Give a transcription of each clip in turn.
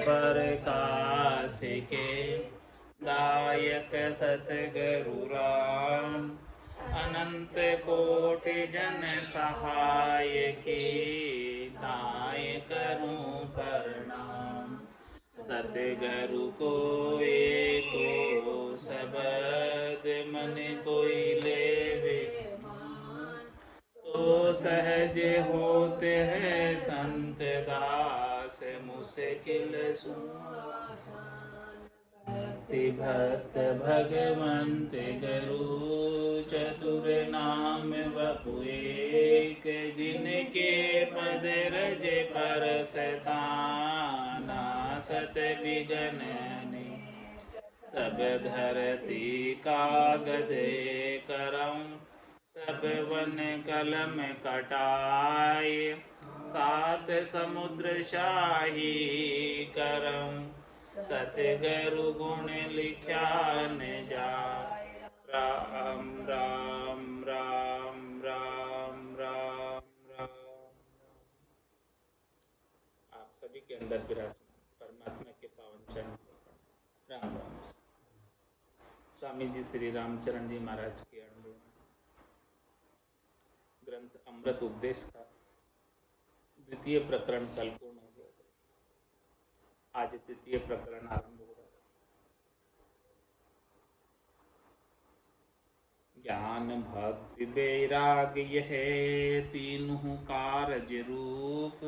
पर कासिके दायक सतगुरु राम। अनंत कोटि जन सहाय की ताय करूं प्रणाम। सतगुरु को एको शब्द मन कोई लेवे तो सहज होते हैं संत दास मुश्किल भक्ति भक्त भगवंत गुरु चतुर नाम बपु एक। जिनके पद रज पर सताना सत विघ्न सब धरती कागज करम। सब वन कलम कटाए सात समुद्र शाही करम। सतगुरु गुण लिख्या न जाय। राम राम राम राम राम राम। आप सभी के अंदर विराजमान परमात्मा के पावन चरण राम राम। स्वामी जी श्री रामचरण जी महाराज के अनुभव ग्रंथ अमृत उपदेश का द्वितीय प्रकरण कल पूर्ण हो गया। आज तृतीय प्रकरण आरंभ हो रहा है। ज्ञान भक्ति वैराग्य यह तीनों कारज रूप।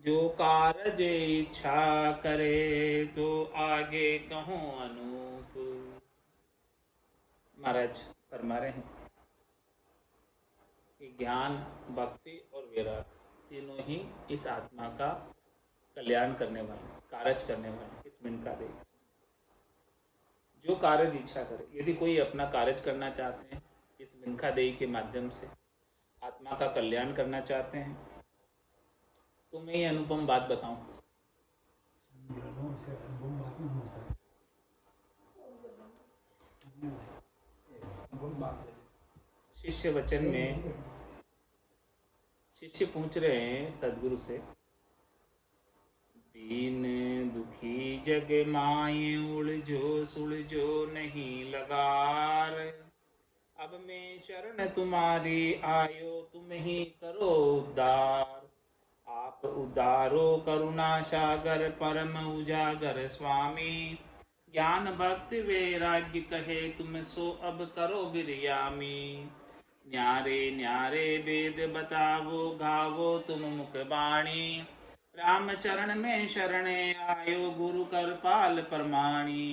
जो कारज इच्छा करे तो आगे कहूँ अनूप। महाराज फरमा रहे हैं कि ज्ञान भक्ति और वैराग्य तीनों ही इस आत्मा का कल्याण करने वाले कारज करने वाले इसमें कार्य। जो कारज इच्छा करे, यदि कोई अपना कारज करना चाहते हैं इस मिनखा देही के माध्यम से आत्मा का कल्याण करना चाहते हैं तो मैं ये अनुपम बात बताऊं। शिष्य वचन में शिष्य पूछ रहे हैं सदगुरु से, दीन दुखी जग माये उलझो सुलझो नहीं लगार। अब मैं शरण तुम्हारी आयो तुम ही करो उद्धार। आप उद्धारो करुणा सागर परम उजागर स्वामी। ज्ञान भक्ति वैराग्य कहे तुम सो अब करो बिरयामी। न्यारे न्यारे वेद बतावो गावो तुम मुख बाणी। राम चरण में शरणे आयो गुरु कृपाल प्रमाणी।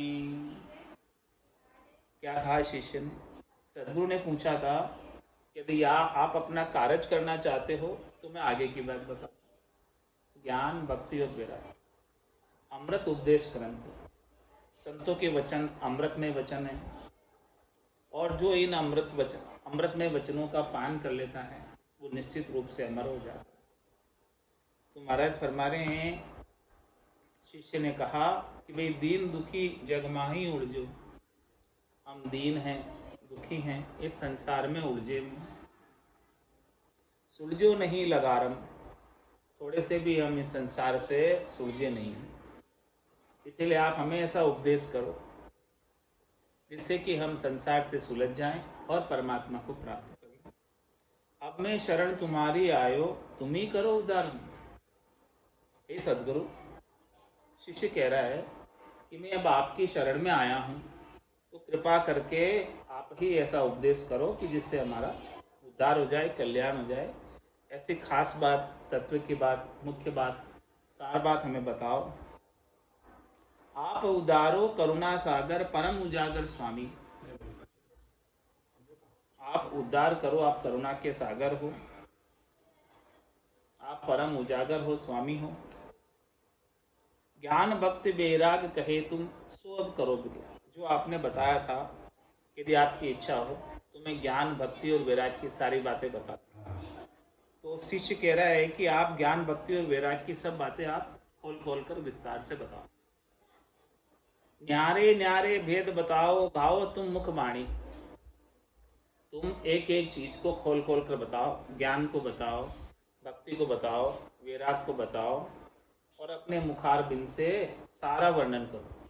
क्या कहा शिष्य ने? सदगुरु ने पूछा था यदि आप अपना कारज करना चाहते हो तो मैं आगे की बात बताता हूँ। ज्ञान भक्ति और वैराग्य अमृत उपदेश ग्रंथ, संतों के वचन अमृतमय वचन है और जो इन अमृतमय वचनों का पान कर लेता है वो निश्चित रूप से अमर हो जाता है। तो महाराज फरमा रहे हैं, शिष्य ने कहा कि भाई दीन दुखी जग माही उलझो। हम दीन हैं दुखी हैं इस संसार में उलझे सुलझो नहीं लगारम। थोड़े से भी हम इस संसार से सुलझे नहीं हैं। इसीलिए आप हमें ऐसा उपदेश करो जिससे कि हम संसार से सुलझ जाएं और परमात्मा को प्राप्त करें। अब मैं शरण तुम्हारी आयो तुम ही करो उद्धार। हे सदगुरु, शिष्य कह रहा है कि मैं अब आपकी शरण में आया हूँ तो कृपा करके आप ही ऐसा उपदेश करो कि जिससे हमारा उद्धार हो जाए, कल्याण हो जाए। ऐसी खास बात, तत्व की बात, मुख्य बात, सार बात हमें बताओ। आप उदारो करुणा सागर परम उजागर स्वामी। आप उद्धार करो, आप करुणा के सागर हो, आप परम उजागर हो, स्वामी हो। ज्ञान भक्ति वैराग कहे तुम सो अब करो बिरया। जो आपने बताया था यदि आपकी इच्छा हो तो मैं ज्ञान भक्ति और वैराग की सारी बातें बताता हूँ। तो शिष्य कह रहा है कि आप ज्ञान भक्ति और वैराग की सब बातें आप खोल खोल कर विस्तार से बताओ। न्यारे न्यारे भेद बताओ गाओ तुम मुख बाणी। तुम एक एक चीज को खोल खोल कर बताओ। ज्ञान को बताओ, भक्ति को बताओ, वैराग को बताओ और अपने मुखार बिंद से सारा वर्णन करो।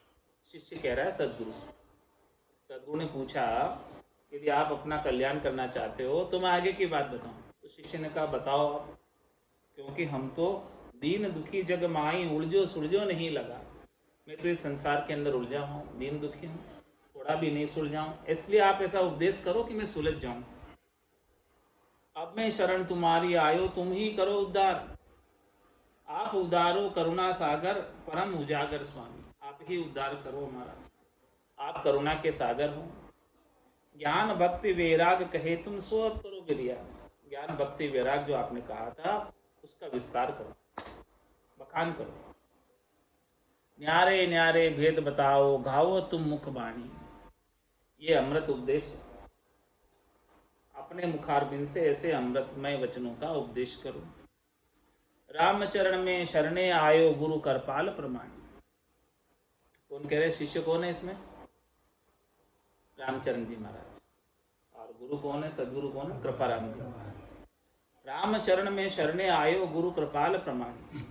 शिष्य कह रहा है सदगुरु से। सदगुरु ने पूछा यदि आप अपना कल्याण करना चाहते हो तो मैं आगे की बात बताऊं। तो शिष्य ने कहा बताओ आप, क्योंकि हम तो दीन दुखी जग माई उलझो सुलझो नहीं लगा। मैं तो इस संसार के अंदर उलझा हूँ, दीन दुखी हूँ, थोड़ा भी नहीं सुलझाऊं, इसलिए आप ऐसा उपदेश करो कि मैं सुलझ जाऊं। अब मैं शरण तुम्हारी आयो, तुम ही करो उद्धार। आप उद्धारो करुणा सागर, परम उजागर स्वामी। आप ही उद्धार करो हमारा, आप करुणा के सागर हो। ज्ञान भक्ति वैराग कहे तुम सो अब करो बिरिया। ज्ञान भक्ति वैराग जो आपने कहा था उसका विस्तार करो, बखान करो। न्यारे न्यारे भेद बताओ, घावो तुम मुख बाणी। ये अमृत उपदेश है। अपने मुखारबिंद से ऐसे अमृतमय वचनों का उपदेश करो। रामचरण में शरणे आयो, गुरु करपाल प्रमाणी। कौन कह रहे, शिष्य कौन है इसमें? रामचरण जी महाराज। और गुरु कौन है? सदगुरु कौन है? कृपाराम जी। रामचरण में शरणे आयो, गुरु कृपाल प्रमाणी।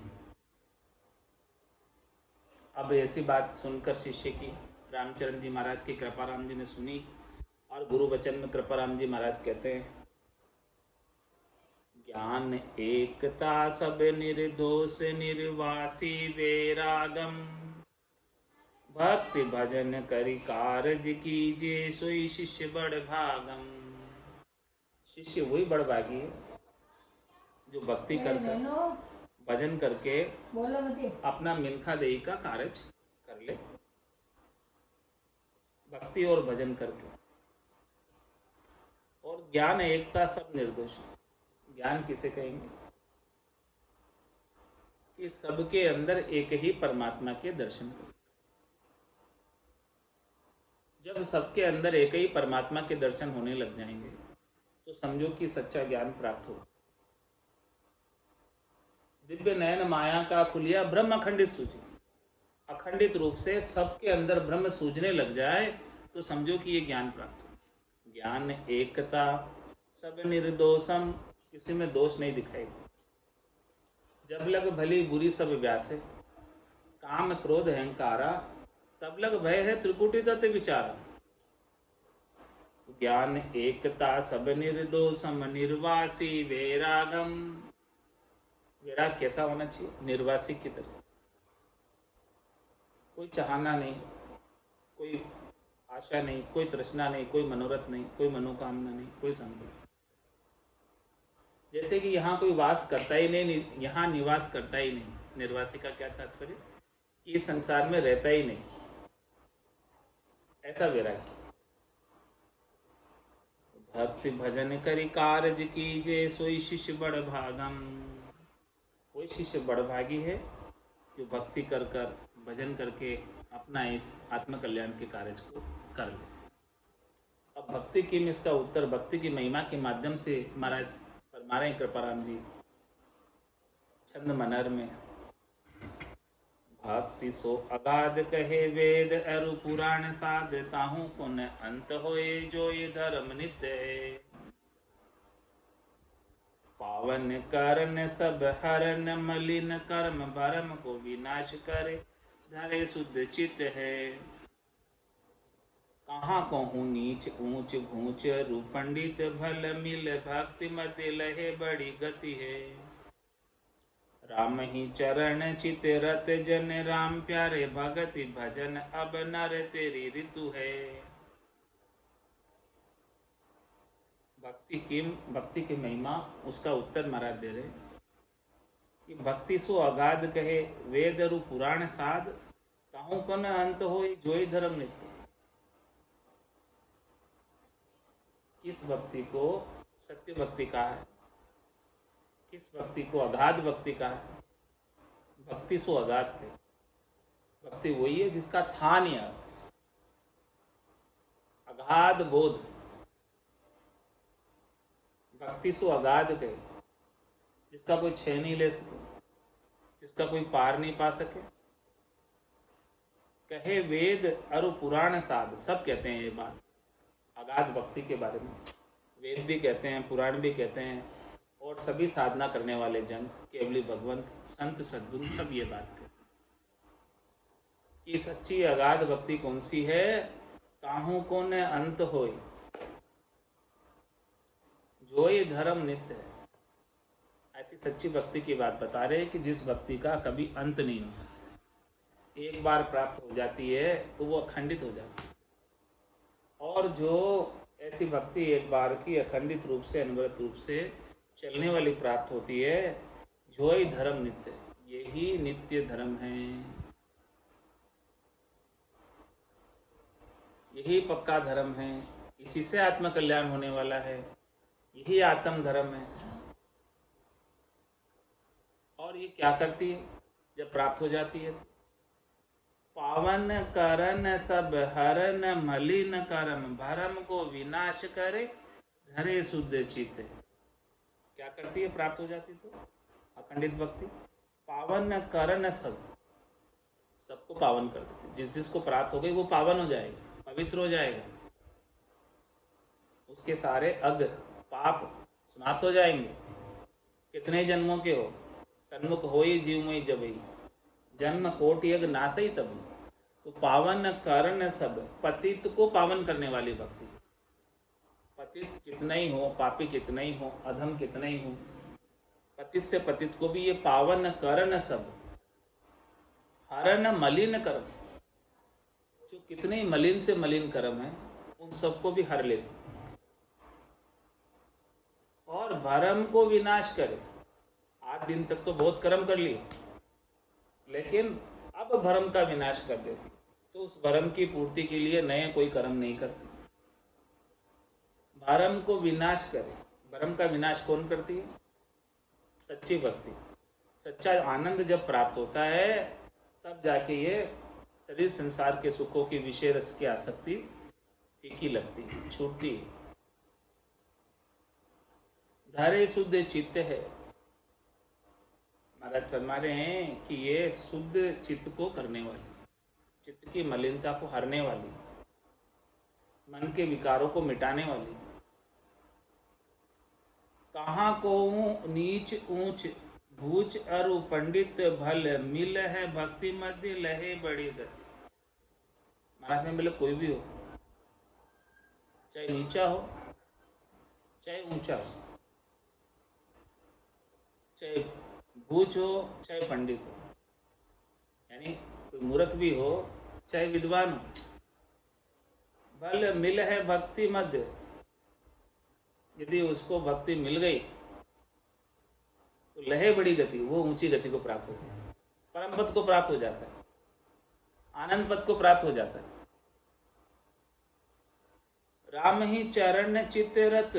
अब ऐसी बात सुनकर शिष्य की रामचरण जी महाराज की कृपाराम जी ने सुनी, और गुरु वचन में कृपाराम जी महाराज कहते हैं ज्ञान एकता सब निर्दोष निर्वासी वैरागम, भक्ति भजन करि कारज कीजिए, सोई शिष्य बड़ भागम। शिष्य वही बड़ भागी है जो भक्ति कर भजन करके अपना मिनखा देही का कार्य कर ले। भक्ति और भजन करके। और ज्ञान एकता सब निर्दोष। ज्ञान किसे कहेंगे? कि सबके अंदर एक ही परमात्मा के दर्शन करें। जब सबके अंदर एक ही परमात्मा के दर्शन होने लग जाएंगे तो समझो कि सच्चा ज्ञान प्राप्त हो। दिव्य नयन माया का खुलिया, ब्रह्म अखंडित सूझे। अखंडित रूप से सबके अंदर ब्रह्म सूझने लग जाए तो समझो कि ये ज्ञान प्राप्त हो। ज्ञान एकता सब निर्दोषम, किसी में दोष नहीं दिखाएगा। जब लग भली बुरी सब व्यासे, काम क्रोध अहंकारा, तब लग भय है त्रिकुटी तत्व विचार। ज्ञान एकता सब निर्दोषम निर्वासी वैरागम। वैराग कैसा होना चाहिए? निर्वासी की तरह। कोई चाहना नहीं, कोई आशा नहीं, कोई तृष्णा नहीं, कोई मनोरथ नहीं, कोई मनोकामना नहीं, कोई संकल्प। जैसे कि यहाँ कोई वास करता ही नहीं, यहाँ निवास करता ही नहीं। निर्वासी का क्या तात्पर्य? कि इस संसार में रहता ही नहीं, ऐसा वैराग्य। भक्ति भजन करि कारज कीजे, सोई शिष्य बड़ भागम। कोई शिष्य बड़ भागी है जो भक्ति कर कर भजन करके अपना इस आत्म कल्याण के कार्य को कर ले। अब भक्ति की में इसका उत्तर भक्ति की महिमा के माध्यम से महाराज फरमा रहे हैं कृपाराम जी छंद मनर में। भक्ति सो अगाध कहे वेद, अरु पुराण साध, ताहू पुन अंत होए, जो ये धर्म नित्य है। पावन करन सब हरन, मलिन कर्म भरम को विनाश करे, धरे शुद्ध चित्त है। कहाँ कहूँ नीच ऊंच घूंच, रूपंडित भल मिल, भक्ति मध्य लहे बड़ी गति है। राम ही चरण चित रत जन, राम प्यारे भगति भजन, अब नर तेरी ऋतु है। भक्ति की महिमा उसका उत्तर महाराज दे रहे कि भक्ति सो अगाध कहे वेद रु पुराण साध, ताहू कन अंत हो जोई धर्म नित्य। किस भक्ति को सत्य भक्ति कहा है? किस भक्ति को अगाध भक्ति कहा है? भक्ति सो अगाध है। भक्ति वही है जिसका था नहीं अगाध बोध। भक्ति सो अगाध है जिसका कोई छह नहीं ले सके, जिसका कोई पार नहीं पा सके। कहे वेद अरु पुराण साध, सब कहते हैं ये बात अगाध भक्ति के बारे में। वेद भी कहते हैं, पुराण भी कहते हैं, और सभी साधना करने वाले जन, केवली भगवंत, संत, सद्गुरु सब ये बात कहते हैं कि सच्ची अगाध भक्ति कौन सी है। काहू को न अंत होय, जो ये धर्म नित्य है। ऐसी सच्ची भक्ति की बात बता रहे हैं कि जिस भक्ति का कभी अंत नहीं होता। एक बार प्राप्त हो जाती है तो वो अखंडित हो जाती है। और जो ऐसी भक्ति एक बार की अखंडित रूप से, अनवरत रूप से चलने वाली प्राप्त होती है, जो ही धर्म नित्य, यही नित्य धर्म है, यही पक्का धर्म है, इसी से आत्म कल्याण होने वाला है, यही आत्म धर्म है। और ये क्या करती है जब प्राप्त हो जाती है? पावन करन सब हरन मलिन करम, भरम को विनाश करे धरे शुद्ध चित्त। क्या करती है प्राप्त हो जाती तो? अखंडित भक्ति। पावन करन सब, सबको पावन कर देती। जिस जिसको प्राप्त हो गई वो पावन हो जाएगा, पवित्र हो जाएगा। उसके सारे अग पाप समाप्त हो जाएंगे। कितने जन्मों के हो, सन्मुख हो ही जीवमय जबई, जन्म कोटि यज्ञ नासई तभी। तो पावन करण सब, पतित को पावन करने वाली भक्ति। पतित कितना ही हो, पापी कितना ही हो, अधम कितना ही हो, पतित से पतित को भी ये पावन करण सब, हरन मलिन कर्म, जो कितने ही मलिन से मलिन कर्म है उन सबको भी हर लेती। और भरम को विनाश करे। 8 दिन तक तो बहुत कर्म कर लिए, लेकिन अब भरम का विनाश कर देती। तो उस भरम की पूर्ति के लिए नए कोई कर्म नहीं करती। भरम को विनाश करे। भरम का विनाश कौन करती है? सच्ची भक्ति। सच्चा आनंद जब प्राप्त होता है तब जाके ये शरीर संसार के सुखों की विषय रस की आसक्ति फीकी लगती है, छूटती है। धरे शुद्ध चित्त है। महाराज फरमा रहे हैं कि ये शुद्ध चित्त को करने वाली, चित्त की मलिनता को हरने वाली, मन के विकारों को मिटाने वाली। कहाँ को नीच ऊंच भूच अरु पंडित भल, मिल है भक्ति मध्य लहे बड़ी गति। महाराज ने बोले कोई भी हो, चाहे नीचा हो चाहे ऊंचा हो, चाहे भूच हो चाहे पंडित हो, यानी कोई मूर्ख भी हो चाहे विद्वान हो, भल मिल है भक्ति मध्य, यदि उसको भक्ति मिल गई तो लहे बड़ी गति, वो ऊंची गति को प्राप्त हो जाता है, परम पद को प्राप्त हो जाता है, आनंद पद को प्राप्त हो जाता है। राम ही चरण चित्त रत,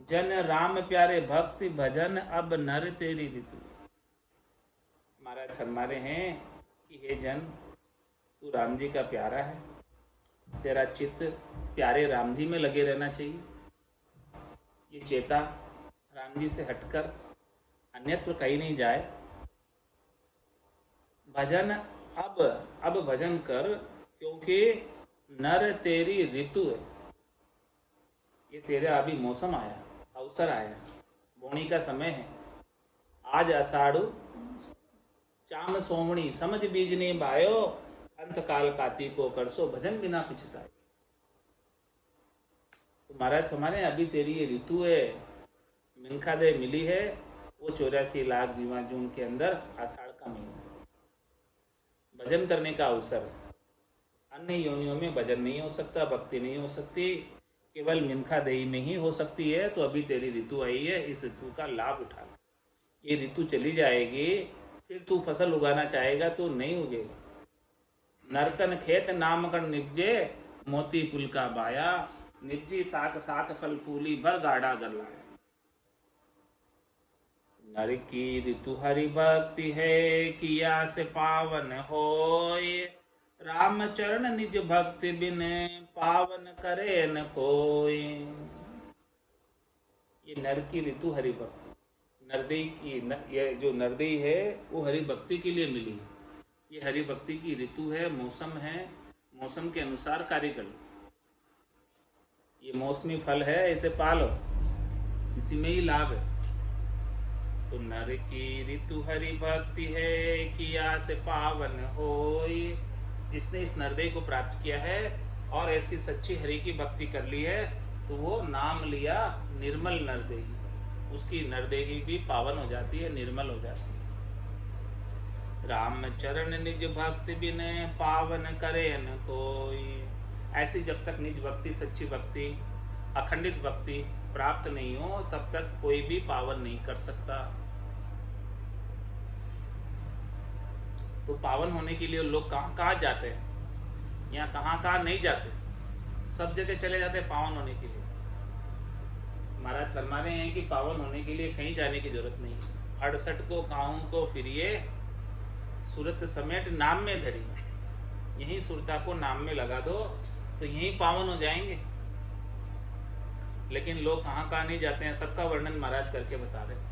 जन राम प्यारे भक्ति भजन, अब नर तेरी ऋतु। महाराज फरमा रहे हैं कि हे जन, तू राम जी का प्यारा है, तेरा चित्त प्यारे राम जी में लगे रहना चाहिए। ये चेता राम जी से हटकर अन्यत्र कहीं नहीं जाए। भजन अब भजन कर, क्योंकि नर तेरी ऋतु है। ये तेरा अभी मौसम आया, अवसर आया, बोनी का समय है। आज आषाढ़ु चाम सोमणी, समझ बीजने बायो, अंत काल काती को करसो, भजन बिना पिछताए। तो महाराज हमारे अभी तेरी ये ऋतु है, मिनखा दे मिली है, वो 84 लाख जीवा जून के अंदर आषाढ़ का महीना, भजन करने का अवसर। अन्य योनियों में भजन नहीं हो सकता, भक्ति नहीं हो सकती, केवल मिनखा देही में ही हो सकती है। तो अभी तेरी ऋतु आई है, इस ऋतु का लाभ उठा। ये ऋतु चली जाएगी, फिर तू फसल उगाना चाहेगा तो नहीं उगेगा। नर्तन खेत नामकरण निपजे, मोती पुल का बाया, निपजी साक साक फल फूली, भर गाढ़ा गला है। नर की ऋतु हरि भक्ति है, किया से पावन होय, राम चरण निज भक्ति बिन, पावन करे न कोई। ये नर की ऋतु हरि भक्ति, नरदेई की ये जो नरदेई है वो हरि भक्ति के लिए मिली है। ये हरि भक्ति की ऋतु है, मौसम है, मौसम के अनुसार कार्य करो। ये मौसमी फल है, इसे पालो, इसी में ही लाभ है। तो नर की ऋतु हरि भक्ति है, किया से पावन होय। जिसने इस नरदेह को प्राप्त किया है और ऐसी सच्ची हरि की भक्ति कर ली है, तो वो नाम लिया निर्मल नरदेही, उसकी नरदेही भी पावन हो जाती है, निर्मल हो जाती है। राम चरण निज भक्ति बिन पावन करे न कोई। ऐसी जब तक निज भक्ति, सच्ची भक्ति, अखंडित भक्ति प्राप्त नहीं हो, तब तक कोई भी पावन नहीं कर सकता। तो पावन होने के लिए लोग कहाँ कहाँ जाते हैं, यहाँ कहाँ कहाँ नहीं जाते, सब जगह चले जाते हैं पावन होने के लिए। महाराज फरमा रहे हैं कि पावन होने के लिए कहीं जाने की जरूरत नहीं है। 68 को काहू को फिरिए, सूरत समेट नाम में धरी। यही सुरता को नाम में लगा दो तो यही पावन हो जाएंगे। लेकिन लोग कहाँ कहाँ नहीं जाते हैं, सबका वर्णन महाराज करके बता रहे।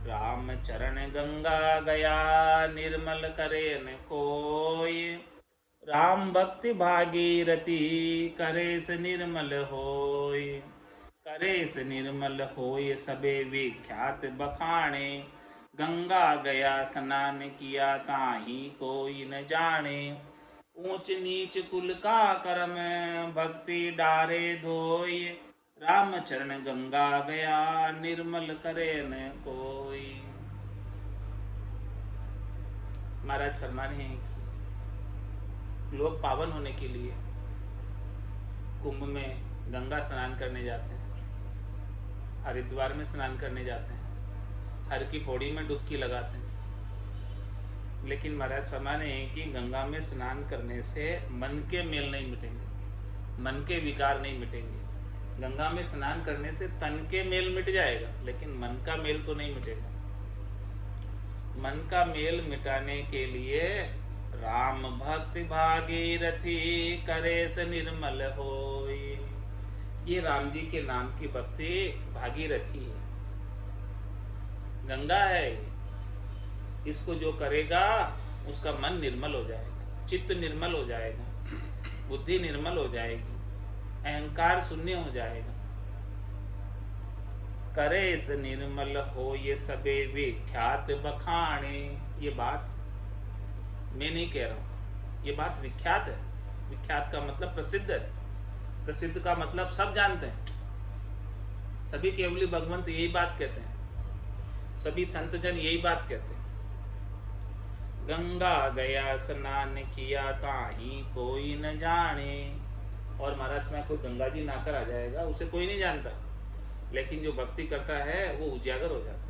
राम चरण गंगा गया, निर्मल करे न कोई। राम भक्ति भागीरथी, करे से निर्मल होय। करे से निर्मल होय, सबे विख्यात बखाने। गंगा गया स्नान किया, ताही कोई न जाने। ऊंच नीच कुल का कर्म, भक्ति डारे धोय। राम चरण गंगा गया, निर्मल करे न कोई। महाराज फरमा रहे हैं कि लोग पावन होने के लिए कुंभ में गंगा स्नान करने जाते हैं, हरिद्वार में स्नान करने जाते हैं, हर की पौड़ी में डुबकी लगाते हैं। लेकिन महाराज फरमा रहे हैं कि गंगा में स्नान करने से मन के मेल नहीं मिटेंगे, मन के विकार नहीं मिटेंगे। गंगा में स्नान करने से तन के मेल मिट जाएगा, लेकिन मन का मेल तो नहीं मिटेगा। मन का मेल मिटाने के लिए राम भक्ति भागीरथी, करे से निर्मल होय। ये राम जी के नाम की भक्ति भागीरथी है, गंगा है। इसको जो करेगा उसका मन निर्मल हो जाएगा, चित्त निर्मल हो जाएगा, बुद्धि निर्मल हो जाएगी, अहंकार शून्य हो जाएगा। करे से निर्मल हो ये सबे विख्यात बखाने। ये बात मैं नहीं कह रहा हूं, ये बात विख्यात है। विख्यात का मतलब प्रसिद्ध है, प्रसिद्ध का मतलब सब जानते हैं। सभी केवली भगवंत यही बात कहते हैं, सभी संतजन यही बात कहते हैं। गंगा गया स्नान किया, ताही कोई न जाने। और महाराज में कोई गंगा जी नहाकर आ जाएगा, उसे कोई नहीं जानता, लेकिन जो भक्ति करता है वो उजागर हो जाता है।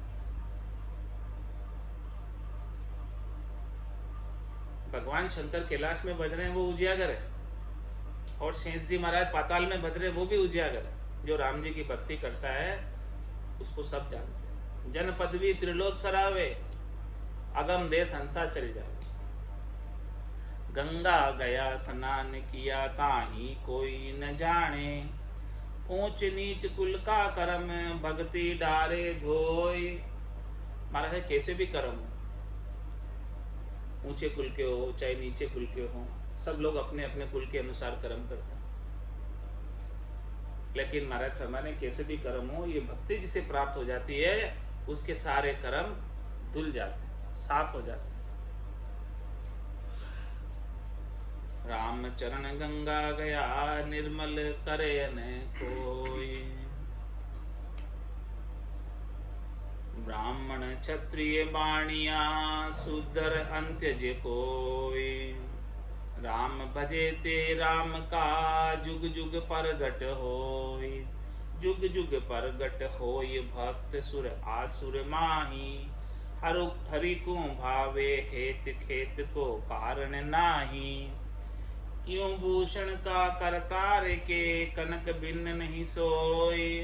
भगवान शंकर कैलाश में बज रहे हैं, वो उजागर है, और शेष जी महाराज पाताल में बज रहे हैं, वो भी उजागर है। जो राम जी की भक्ति करता है उसको सब जानते हैं। जन पदवी त्रिलोक सरावे, अगम देश हंसा चल जाए। गंगा गया स्नान किया, ताही कोई न जाने। ऊंच नीच कुल का कर्म, भक्ति डारे धोय। महाराज है कैसे भी कर्म हो, ऊंचे कुल के हो चाहे नीचे कुल के हो, सब लोग अपने अपने कुल के अनुसार कर्म करते हैं। लेकिन महाराज फरमाने कैसे भी कर्म हो, ये भक्ति जिसे प्राप्त हो जाती है उसके सारे कर्म धुल जाते हैं, साफ हो जाते हैं। राम चरण गंगा गया, निर्मल करे न कोई। ब्राह्मण क्षत्रिय बाणिया, सुधर अंत्यज कोई। राम भजे ते राम का, जुग जुग परगट होय। जुग जुग परगट होय, भक्त सुर आसुर माही। हरि को भावे, हेत खेत को कारण नाही। यूं भूषण का करतार के, कनक भिन्न नहीं सोय।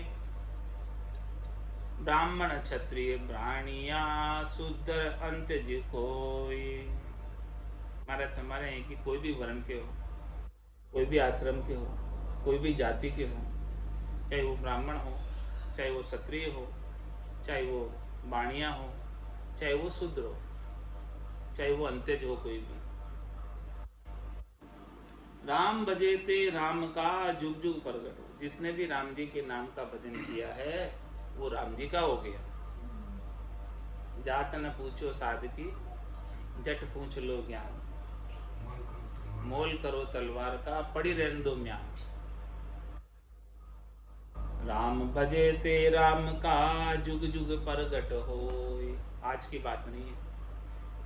ब्राह्मण क्षत्रिय प्राणिया, सुधर अंत्यज कोई। महाराज हमारे हैं कि कोई भी वर्ण के हो, कोई भी आश्रम के हो, कोई भी जाति के हो, चाहे वो ब्राह्मण हो, चाहे वो क्षत्रिय हो, चाहे वो बाणिया हो, चाहे वो शूद्र हो, चाहे वो अंत्यज हो, कोई भी। राम भजे ते राम का, जुग जुग प्रगट हो। जिसने भी राम जी के नाम का भजन किया है वो राम जी का हो गया। जात न पूछो साधकी, जट पूछ लो ज्ञान। मोल करो तलवार का, पड़ी रहने दो म्यान। राम भजे ते राम का, जुग जुग परगट होय। आज की बात नहीं है,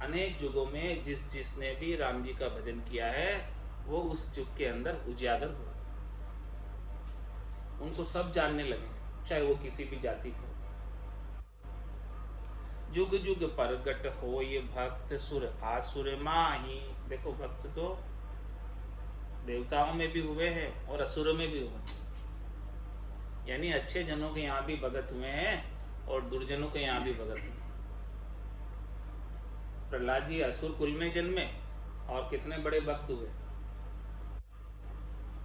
अनेक युगों में जिसने भी राम जी का भजन किया है वो उस युग के अंदर उजागर हुआ, उनको सब जानने लगे, चाहे वो किसी भी जाति का। जुग जुग परगट हो ये भक्त, सुर आसुर माही। देखो भक्त तो देवताओं में भी हुए हैं और असुरों में भी हुए हैं, यानी अच्छे जनों के यहाँ भी भगत हुए हैं और दुर्जनों के यहाँ भी भगत हुए। प्रहलाद जी असुर कुल में जन्मे और कितने बड़े भक्त हुए।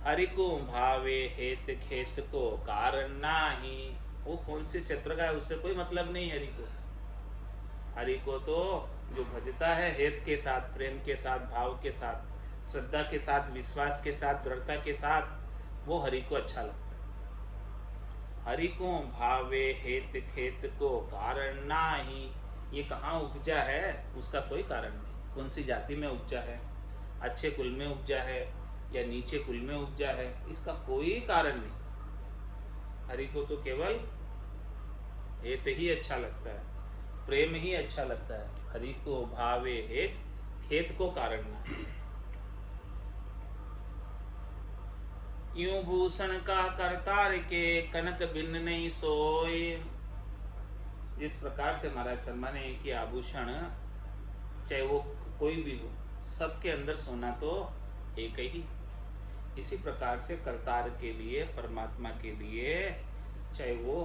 हरि को भावे हेत खेत को कारण नाही। वो कौन से क्षेत्र का है उससे कोई मतलब नहीं। हरि को, हरि को तो जो भजता है हेत के साथ, प्रेम के साथ, भाव के साथ, श्रद्धा के साथ, विश्वास के साथ, दृढ़ता के साथ, वो हरि को अच्छा लगता है। हरि को भावे हेत खेत को कारण नाही। ये कहाँ उपजा है उसका कोई कारण नहीं। कौन सी जाति में उपजा है, अच्छे कुल में उपजा है या नीचे कुल में उपजा है, इसका कोई कारण नहीं। हरि को तो केवल हेत ही अच्छा लगता है, प्रेम ही अच्छा लगता है। हरि को भावे हेत, खेत को कारण नहीं। यूं भूषण का करतार के, कनक भिन्न नहीं सोय। जिस प्रकार से महाराज शर्मा ने कि आभूषण चाहे वो कोई भी हो, सबके अंदर सोना तो एक ही। इसी प्रकार से करतार के लिए, परमात्मा के लिए, चाहे वो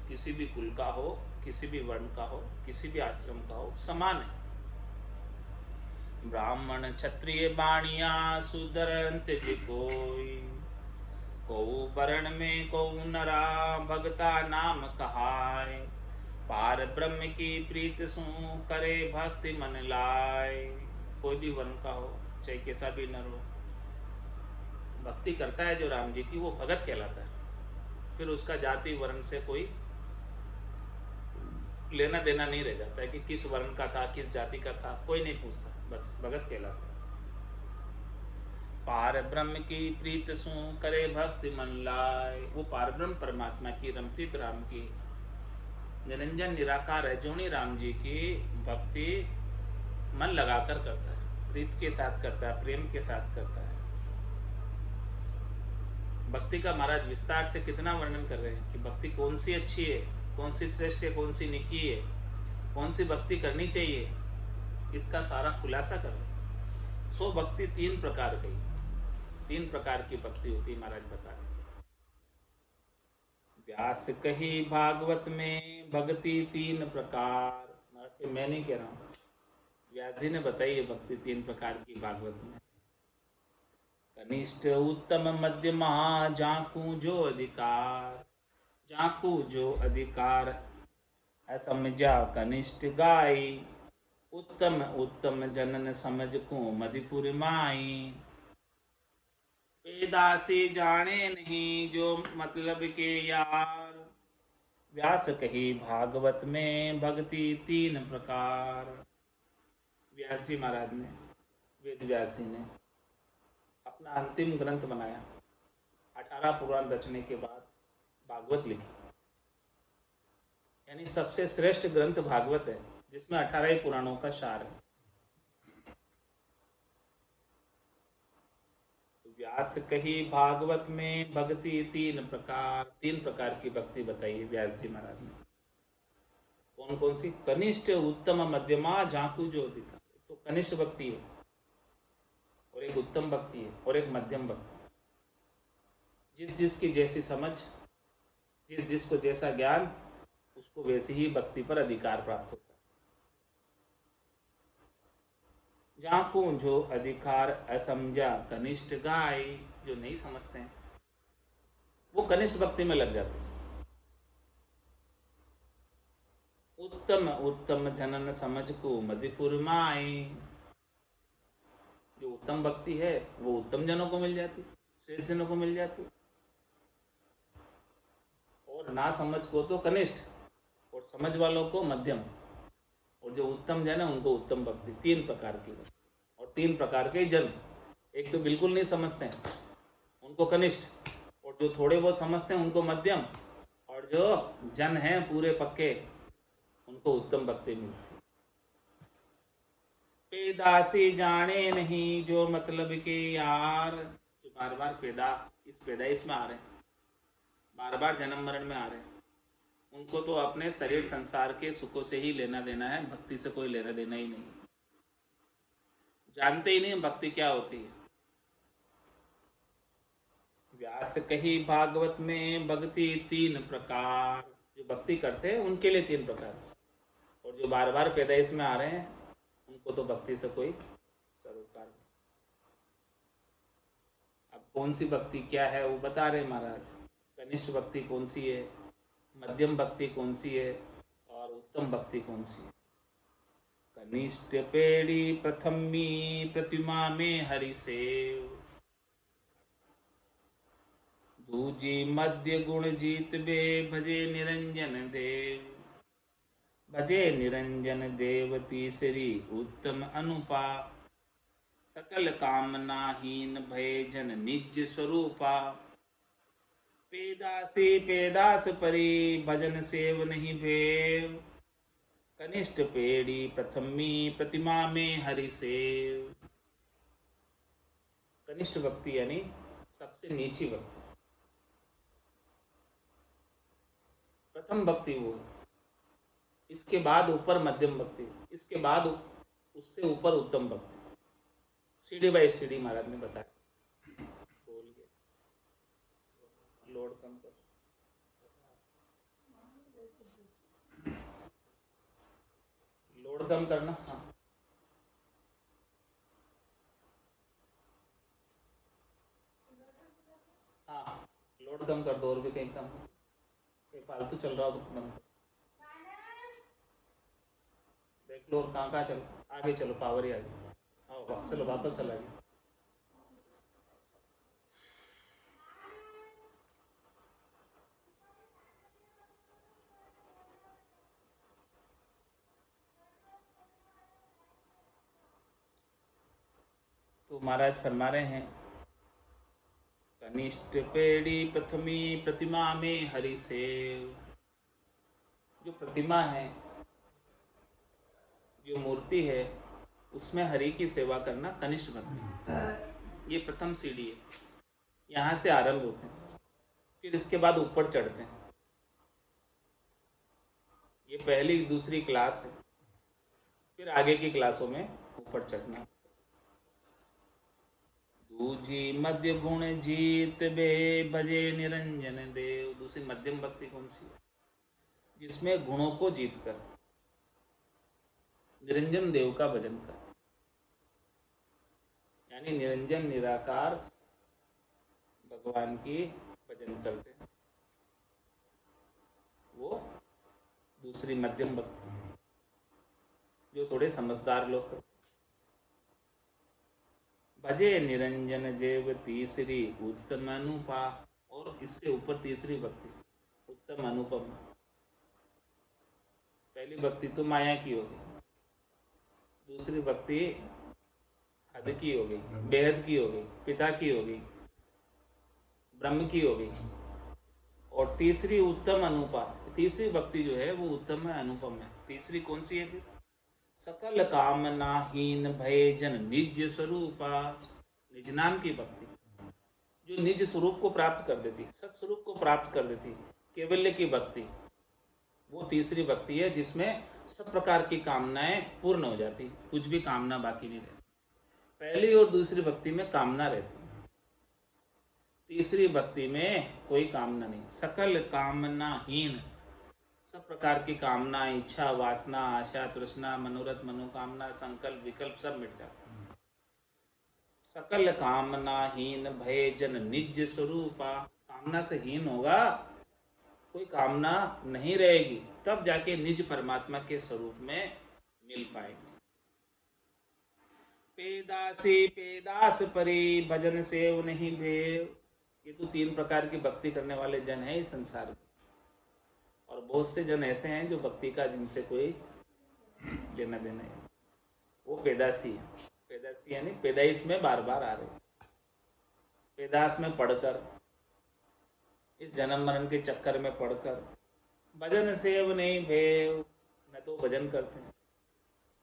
किसी भी कुल का हो, किसी भी वर्ण का हो, किसी भी आश्रम का हो, समान है। ब्राह्मण क्षत्रिय बाणिया शूद्र अंत कोई, को वर्ण में को नरा भगता नाम कहाय। पार ब्रह्म की प्रीत सु करे भक्ति मन लाए। कोई भी वर्ण का हो, चाहे कैसा भी नर हो, भक्ति करता है जो राम जी की, वो भगत कहलाता है। फिर उसका जाति वर्ण से कोई लेना देना नहीं रह जाता है कि किस वर्ण का था, किस जाति का था, कोई नहीं पूछता, बस भगत कहलाता है। पार ब्रह्म की प्रीत सु करे भक्ति मन लाए। वो पार ब्रह्म परमात्मा की, रमतीत राम की, निरंजन निराकार है जोनी राम जी की भक्ति मन लगाकर करता है, प्रीत के साथ करता है, प्रेम के साथ करता है। भक्ति का महाराज विस्तार से कितना वर्णन कर रहे हैं कि भक्ति कौन सी अच्छी है, कौन सी श्रेष्ठ है, कौन सी निकी है, कौन सी भक्ति करनी चाहिए, इसका सारा खुलासा कर रहे हैं। सो भक्ति तीन प्रकार की, तीन प्रकार की भक्ति होती है महाराज बता रहे। व्यास कही भागवत में भक्ति तीन प्रकार। मैं नहीं कह रहा हूँ, व्यास जी ने बताई है भक्ति तीन प्रकार की भागवत में। कनिष्ठ उत्तम मध्यमा जाकू जो अधिकार। जाकू जो अधिकार असमझा कनिष्ठ गाय। उत्तम उत्तम जनन समझ को मधिपुर माई। पेदा से जाने नहीं जो मतलब के यार। व्यास कही भागवत में भक्ति तीन प्रकार। व्यास जी महाराज ने, वेद व्यास जी ने अपना अंतिम ग्रंथ बनाया। 18 पुराण रचने के बाद भागवत लिखी, यानी सबसे श्रेष्ठ ग्रंथ भागवत है, जिसमें 18 ही पुराणों का सार है। व्यास कही भागवत में भक्ति तीन प्रकार। तीन प्रकार की भक्ति बताई है व्यास जी महाराज ने। कौन कौन सी? कनिष्ठ उत्तम मध्यमा जाकू जो अधिकार। तो कनिष्ठ भक्ति है और एक उत्तम भक्ति है और एक मध्यम भक्ति। जिस जिसकी जैसी समझ, जिस जिसको जैसा ज्ञान, उसको वैसी ही भक्ति पर अधिकार प्राप्त होता है। जाकू जो अधिकार असमझा कनिष्ठ गाय। जो नहीं समझते हैं वो कनिष्ठ भक्ति में लग जाते हैं। उत्तम उत्तम जनन समझ को मधिपुर माई। जो उत्तम भक्ति है वो उत्तम जनों को मिल जाती, श्रेष्ठ जनों को मिल जाती, और ना समझ को तो कनिष्ठ, और समझ वालों को मध्यम। और जो उत्तम जन है उनको उत्तम भक्ति। 3 प्रकार की भक्ति और 3 प्रकार के जन। एक तो बिल्कुल नहीं समझते हैं उनको कनिष्ठ, और जो थोड़े बहुत समझते हैं उनको मध्यम, और जो जन हैं पूरे पक्के उनको उत्तम भक्ति मिलती है। पैदा से जाने नहीं जो मतलब के यार, जो बार बार इस पैदाइश में आ रहे हैं, बार बार जन्म मरण में आ रहे हैं, उनको तो अपने शरीर संसार के सुखों से ही लेना देना है, भक्ति से कोई लेना देना ही नहीं। जानते ही नहीं भक्ति क्या होती है। व्यास कही भागवत में भक्ति 3 प्रकार, जो भक्ति करते हैं उनके लिए 3 प्रकार, और जो बार बार पैदाइश में आ रहे हैं उनको तो भक्ति से कोई सरोकार नहीं। अब कौन सी भक्ति क्या है वो बता रहे महाराज। कनिष्ठ भक्ति कौन सी है, मध्यम भक्ति कौन सी है, और उत्तम भक्ति कौन सी है। कनिष्ठ पेड़ी प्रथमी प्रतिमा में हरि सेव, दूजी मध्य गुण जीत बे भजे निरंजन देव, भजे निरंजन देव तीसरी उत्तम अनुपा, सकल कामनाहीन भय जन निज स्वरूपा, पेदासी पेदास परी भजन सेव नहीं भेव, कनिष्ठ पेड़ी प्रथमी प्रतिमा में हरि सेव। कनिष्ठ भक्ति यानी सबसे नीची भक्ति। प्रथम भक्ति वो, इसके बाद ऊपर मध्यम भक्ति, इसके बाद उससे ऊपर उत्तम भक्ति। सीढ़ी बाई सीढ़ी महाराज ने बताया। बोल गया लोड कम कर, लोड कम करना। हाँ लोड कम कर दो, और भी कहीं कम, कहीं फालतू चल रहा हो तो बंद कर। देख लो और कहाँ चलो, आगे चलो, पावर ही आ गई। आओ चलो वापस चला गया। तो महाराज फरमा रहे हैं, कनिष्ठ पेड़ी प्रथमी प्रतिमा में हरि सेव। जो प्रतिमा है, जो मूर्ति है, उसमें हरि की सेवा करना कनिष्ठ भक्ति। ये प्रथम सीढ़ी है, यहाँ से आरंभ होते हैं, फिर इसके बाद ऊपर चढ़ते हैं। ये पहली दूसरी क्लास है, फिर आगे की क्लासों में ऊपर चढ़ना। दूजी मध्य गुण जीत बे भजे निरंजन देव। दूसरी मध्यम भक्ति कौन सी है, जिसमें गुणों को जीत कर निरंजन देव का भजन कर, यानी निरंजन निराकार भगवान की भजन करते हैं, वो दूसरी मध्यम भक्ति, जो थोड़े समझदार लोग करते। भजे निरंजन देव तीसरी उत्तम अनुपा, और इससे ऊपर तीसरी भक्ति उत्तम अनुपम। पहली भक्ति तो माया की हो गई, दूसरी भक्ति हद की हो गई, बेहद की हो गई, पिता की हो गई, ब्रह्म की हो गई, और तीसरी उत्तम अनुपा। तीसरी भक्ति जो है वो उत्तम है, अनुपम है। तीसरी कौन सी है फिर, सकल कामनाहीन भय जन निज स्वरूपा। निज नाम की भक्ति, जो निज स्वरूप को प्राप्त कर देती, सत्स्वरूप को प्राप्त कर देती, केवल्य की भक्ति, वो तीसरी भक्ति है, जिसमें सब प्रकार की कामनाएं पूर्ण हो जाती, कुछ भी कामना बाकी नहीं रहती। पहली और दूसरी भक्ति में कामना रहती, तीसरी भक्ति में कोई कामना नहीं। सकल कामनाहीन, सब प्रकार की कामना, इच्छा, वासना, आशा, तृष्णा, मनोरथ, मनोकामना, संकल्प, विकल्प सब मिट जाते। सकल कामनाहीन भय जन निज स्वरूपा। कामना से हीन होगा, कोई कामना नहीं रहेगी, तब जाके निज परमात्मा के स्वरूप में मिल पाएंगे। पेदासी पेदास परी भजन सेव नहीं भेव। ये तो 3 प्रकार की भक्ति करने वाले जन हैं इस संसार में, और बहुत से जन ऐसे हैं जो भक्ति का जिनसे कोई लेना देना है। वो पैदासी है। पैदासी यानी पैदाइश में बार बार आ रहे, पैदास में पढ़कर, इस जन्म मरण के चक्कर में पढ़कर, भजन सेव नहीं भेव, न तो भजन करते हैं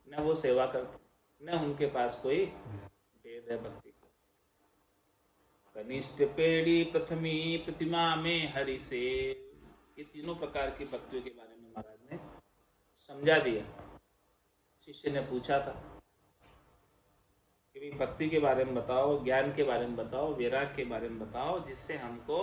न वो सेवा करते, न उनके पास कोई भेद है भक्ति का। कनिष्ठ पेड़ी प्रथमी प्रतिमा में हरि से, ये तीनों प्रकार की भक्तियों के बारे में महाराज ने समझा दिया। शिष्य ने पूछा था कि भक्ति के बारे में बताओ, ज्ञान के बारे में बताओ, वैराग के बारे में बताओ, जिससे हमको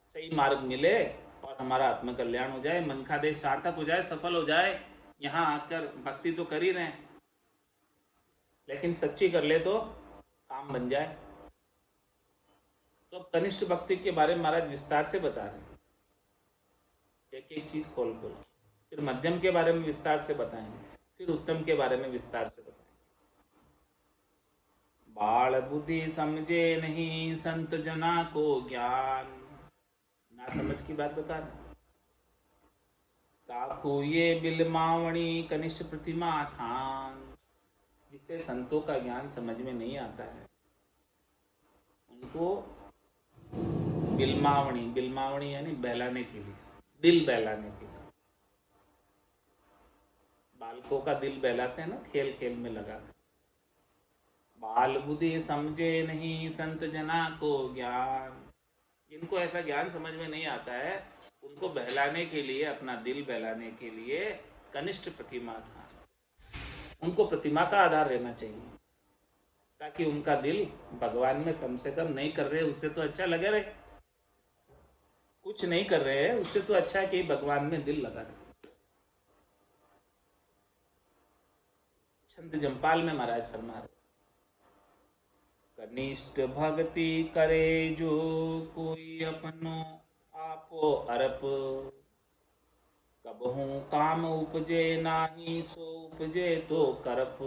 सही मार्ग मिले और हमारा आत्मकल्याण हो जाए, मन का देश सार्थक हो जाए, सफल हो जाए। यहाँ आकर भक्ति तो कर ही रहे हैं, लेकिन सच्ची कर ले तो काम बन जाए। तो अब कनिष्ठ भक्ति के बारे में महाराज विस्तार से बता रहे हैं, एक एक चीज खोल खोल। फिर मध्यम के बारे में विस्तार से बताएंगे, फिर उत्तम के बारे में विस्तार से बताएंगे। बाल बुद्धि समझे नहीं संत जना को ज्ञान, ना समझ की बात बता रहे। ताको ये बिलमावणी कनिष्ठ प्रतिमा थान, जिसे संतों का ज्ञान समझ में नहीं आता है उनको बिलमावणी, बिलमावणी यानी बहलाने के लिए, दिल बहलाने के लिए। बालकों का दिल बहलाते हैं ना, खेल खेल में लगा कर। बाल बुद्धि समझे नहीं संत जना को ज्ञान, जिनको ऐसा ज्ञान समझ में नहीं आता है उनको बहलाने के लिए, अपना दिल बहलाने के लिए कनिष्ठ प्रतिमा था। उनको प्रतिमा का आधार रहना चाहिए, ताकि उनका दिल भगवान में कम से कम नहीं कर रहे उससे तो अच्छा लगे रहे, कुछ नहीं कर रहे हैं उससे तो अच्छा है कि भगवान में दिल लगा रहे। छंद जमपाल में महाराज फरमा रहे, कनिष्ठ भक्ति करे जो कोई अपनो आपो अरप, कबहू काम उपजे नाही सो उपजे तो करप,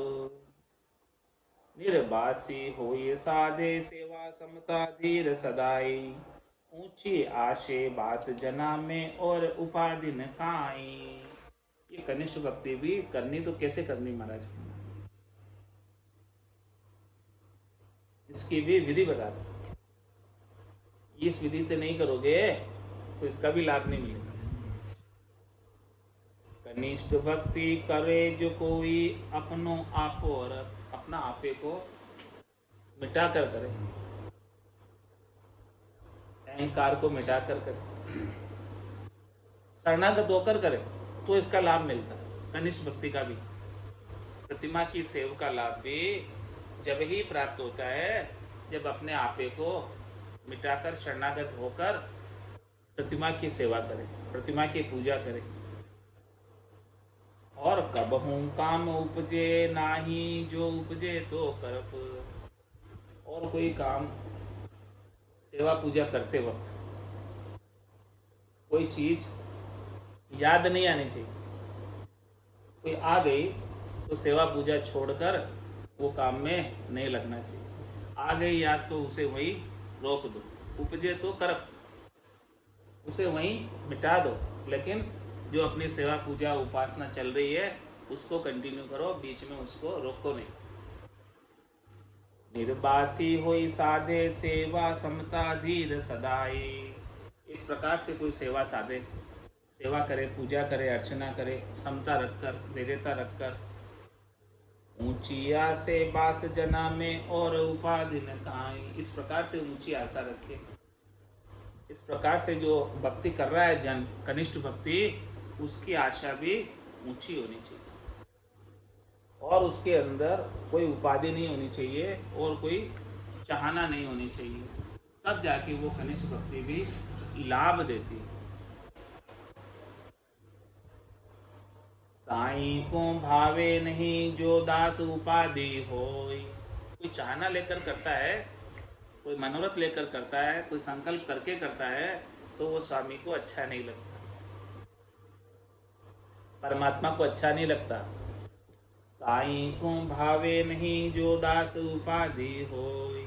निर्बासी होए साधे सेवा समता धीर सदाई, ऊंची आशे बास जना में और उपाधि न काई। ये कनिष्ठ भक्ति भी करनी तो कैसे करनी महाराज, इसकी भी विधि बता दो। इस विधि से नहीं करोगे तो इसका भी लाभ नहीं मिलेगा। कनिष्ठ भक्ति करे जो कोई अपनो आपो, और अपना आपे को मिटा कर करे, अहंकार को मिटा कर करे, शरणागत होकर करे, तो इसका लाभ मिलता है। कनिष्ठ भक्ति का भी, प्रतिमा की सेवा का लाभ भी जब ही प्राप्त होता है जब अपने आपे को मिटाकर शरणागत होकर प्रतिमा की सेवा करे, प्रतिमा की पूजा करे। और कबहू काम उपजे नाही जो उपजे तो करप, और कोई काम सेवा पूजा करते वक्त कोई चीज याद नहीं आनी चाहिए। कोई आ गई तो सेवा पूजा छोड़कर वो काम में नहीं लगना चाहिए। आ गई याद तो उसे वही रोक दो, उपजे तो करप, उसे वहीं मिटा दो, लेकिन जो अपनी सेवा पूजा उपासना चल रही है उसको कंटिन्यू करो, बीच में उसको रोको नहीं। निर्बासी होई साधे सेवा समता धीर सदाई, इस प्रकार से कोई सेवा साधे, सेवा करे, पूजा करे, अर्चना करे, समता रखकर, धैर्यता रखकर, ऊंची आसे बास जना में और उपाधि न काई, इस प्रकार से ऊंची आशा रखे। इस प्रकार से जो भक्ति कर रहा है जन, कनिष्ठ भक्ति, उसकी आशा भी ऊंची होनी चाहिए और उसके अंदर कोई उपाधि नहीं होनी चाहिए और कोई चाहना नहीं होनी चाहिए, तब जाके वो कनिष्ठ भक्ति भी लाभ देती है। साईं को भावे नहीं जो दास उपाधि होय, कोई चाहना लेकर करता है, कोई मनोरथ लेकर करता है, कोई संकल्प करके करता है, तो वो स्वामी को अच्छा नहीं लगता, परमात्मा को अच्छा नहीं लगता। साईं को भावे नहीं जो दास उपाधि होय,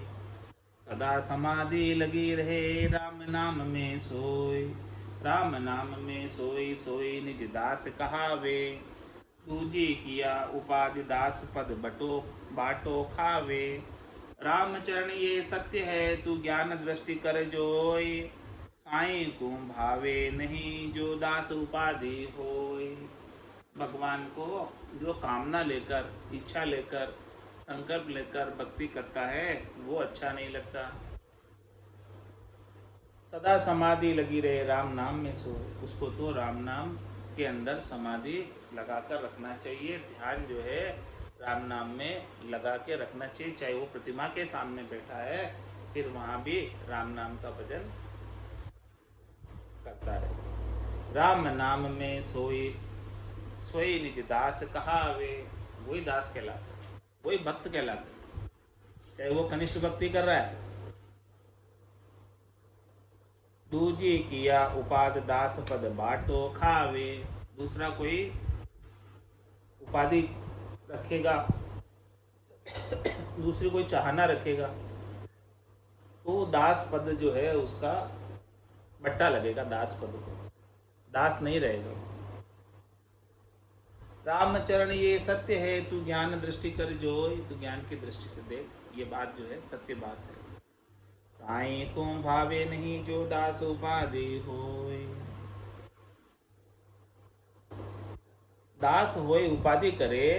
सदा समाधि लगी रहे राम नाम में सोय, राम नाम में सोई सोई निज दास कहावे, दूजी किया उपाधि दास पद बटो बाटो खावे। रामचरण ये सत्य है तू ज्ञान दृष्टि कर जोय। साई को भावे नहीं जो दास उपाधि होय। भगवान को जो कामना लेकर, इच्छा लेकर, संकल्प लेकर भक्ति करता है वो अच्छा नहीं लगता। सदा समाधि लगी रहे राम नाम में सो, उसको तो राम नाम के अंदर समाधि लगा कर रखना चाहिए। ध्यान जो है राम नाम में लगा के रखना चाहिए। चाहे वो प्रतिमा के सामने बैठा है फिर वहाँ भी राम नाम का भजन करता रहे। राम नाम में सोई सोई निज दास कहावे। वही दास कहलाते, वही भक्त कहलाते, चाहे वो कनिष्ठ भक्ति कर रहा है। दूजी किया उपाधि दास पद बाटो खावे। दूसरा कोई उपाधि रखेगा, दूसरी कोई चाहना रखेगा तो दास पद जो है उसका बट्टा लगेगा। दास पद को दास नहीं रहेगा। रामचरण ये सत्य है तू ज्ञान दृष्टि कर जोय। तू ज्ञान की दृष्टि से देख, ये बात जो है सत्य बात है। साई को भावे नहीं जो दास उपाधि होय। दास होय उपाधि करे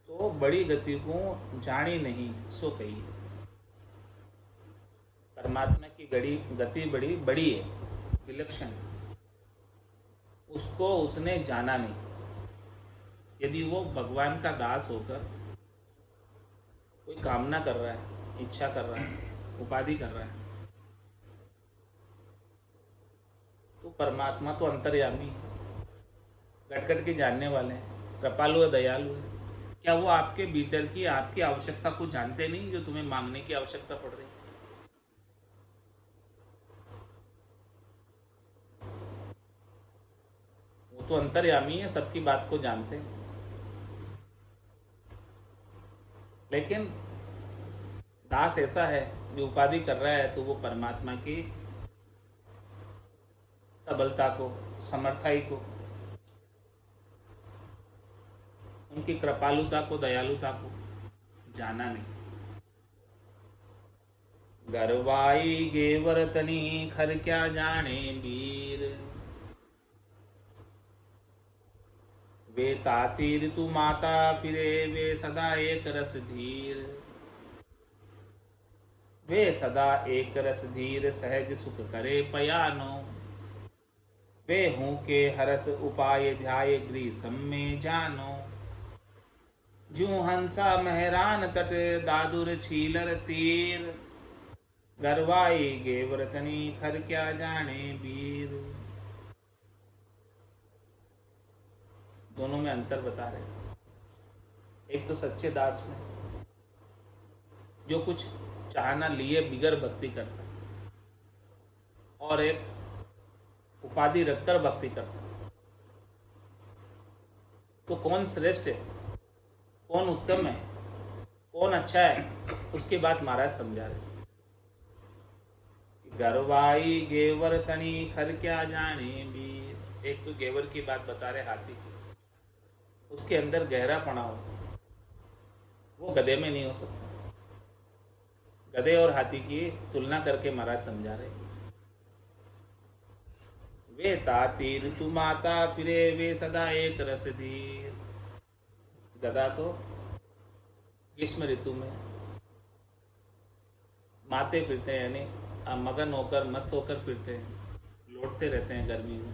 तो बड़ी गति को जानी नहीं सो कही। परमात्मा की गति बड़ी बड़ी है, विलक्षण, उसको उसने जाना नहीं। यदि वो भगवान का दास होकर कोई कामना कर रहा है, इच्छा कर रहा है, उपाधि कर रहा है तो परमात्मा तो अंतर्यामी है, घट के जानने वाले हैं, कृपालु है, दयालु है। क्या वो आपके भीतर की आपकी आवश्यकता को जानते नहीं जो तुम्हें मांगने की आवश्यकता पड़ रही है? वो तो अंतर्यामी है, सबकी बात को जानते हैं। लेकिन दास ऐसा है जो उपाधि कर रहा है तो वो परमात्मा की सबलता को, समर्थाई को, उनकी कृपालुता को, दयालुता को जाना नहीं। गरवाई गेवर तनी खर क्या जाने वीर। वे ताती ऋतु माता फिरे वे सदा एक रस धीर। वे सदा एक रस धीर सहज सुख करे पयानो। वे हूँ के हरस उपाय ध्याय ग्रीसम में जानो। जू हंसा महरान तट दादुर छीलर तीर। गरवाई गेवरतनी खर क्या जाने वीर। दोनों में अंतर बता रहे। एक तो सच्चे दास में जो कुछ चाहना लिए बिगर भक्ति करता, और एक उपाधि रखकर भक्ति करता। तो कौन श्रेष्ठ है, कौन उत्तम है, कौन अच्छा है, उसकी बात महाराज समझा रहे। गरवाई गेवर तनी खर क्या जाने वीर। एक तो गेवर की बात बता रहे, हाथी की, उसके अंदर गहरापना होता, वो गधे में नहीं हो सकता। गधे और हाथी की तुलना करके महाराज समझा रहे। वे ताती ऋतु माता फिरे वे सदा एक रस धीर। गधा तो ग्रीष्म ऋतु में माते फिरते हैं, यानी मगन होकर मस्त होकर फिरते हैं, लौटते रहते हैं गर्मी में।